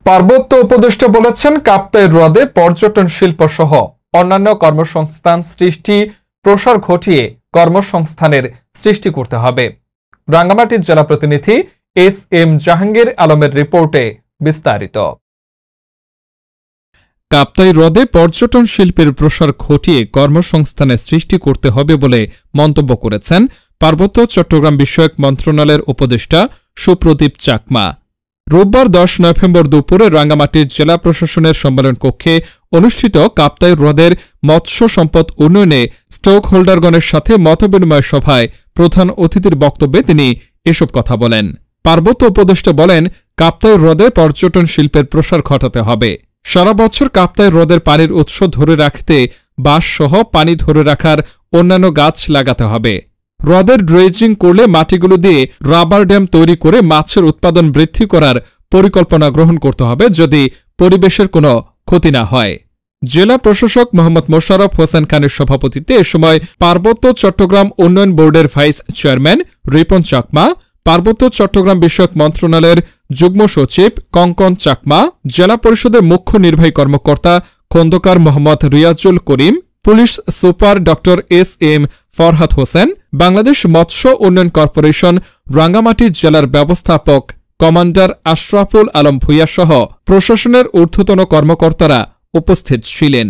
পার্বত্য উপদেষ্টা বলেছেন, কাপ্তাই হ্রদে পর্যটন শিল্প সহ অন্যান্য কর্মসংস্থান সৃষ্টি প্রসার ঘটিয়ে কর্মসংস্থানের সৃষ্টি করতে হবে। রাঙ্গামাটির জেলা প্রতিনিধি এস.এম. জাহাঙ্গীর আলমের রিপোর্টে বিস্তারিত। কাপ্তাই হ্রদে পর্যটন শিল্পের প্রসার ঘটিয়ে কর্মসংস্থানের সৃষ্টি করতে হবে বলে মন্তব্য করেছেন পার্বত্য চট্টগ্রাম বিষয়ক মন্ত্রণালয়ের উপদেষ্টা সুপ্রদীপ চাকমা। রোববার 10 নভেম্বর দুপুরে রাঙ্গামাটির জেলা প্রশাসনের সম্মেলন কক্ষে অনুষ্ঠিত কাপ্তাই হ্রদের মৎস্য সম্পদ উন্নয়নে স্টক হোল্ডারগণের সাথে মতবিনিময় সভায় প্রধান অতিথির বক্তব্যে তিনি এসব কথা বলেন। পার্বত্য উপদেষ্টা বলেন, কাপ্তাই হ্রদে পর্যটন শিল্পের প্রসার ঘটাতে হবে। সারা বছর কাপ্তাই হ্রদের পানির উৎস ধরে রাখতে বাঁশসহ পানি ধরে রাখার অন্যান্য গাছ লাগাতে হবে। হ্রদের ড্রেজিং করলে মাটিগুলো দিয়ে রাবার ড্যাম তৈরি করে মাছের উৎপাদন বৃদ্ধি করার পরিকল্পনা গ্রহণ করতে হবে, যদি পরিবেশের কোনো ক্ষতি না হয়। জেলা প্রশাসক মোহাম্মদ মোশাররফ হোসেন খানের সভাপতিত্বে এ সময় পার্বত্য চট্টগ্রাম উন্নয়ন বোর্ডের ভাইস চেয়ারম্যান রিপন চাকমা, পার্বত্য চট্টগ্রাম বিষয়ক মন্ত্রণালয়ের যুগ্ম সচিব কঙ্কন চাকমা, জেলা পরিষদের মুখ্য নির্বাহী কর্মকর্তা খন্দকার মোহাম্মদ রিয়াজুল করিম, পুলিশ সুপার ড এস.এম. ফরহাদ হোসেন, বাংলাদেশ মৎস্য উন্নয়ন কর্পোরেশন রাঙ্গামাটি জেলার ব্যবস্থাপক কমান্ডার আশরাফুল আলম ভূঁইয়া সহ প্রশাসনের ঊর্ধ্বতন কর্মকর্তারা উপস্থিত ছিলেন।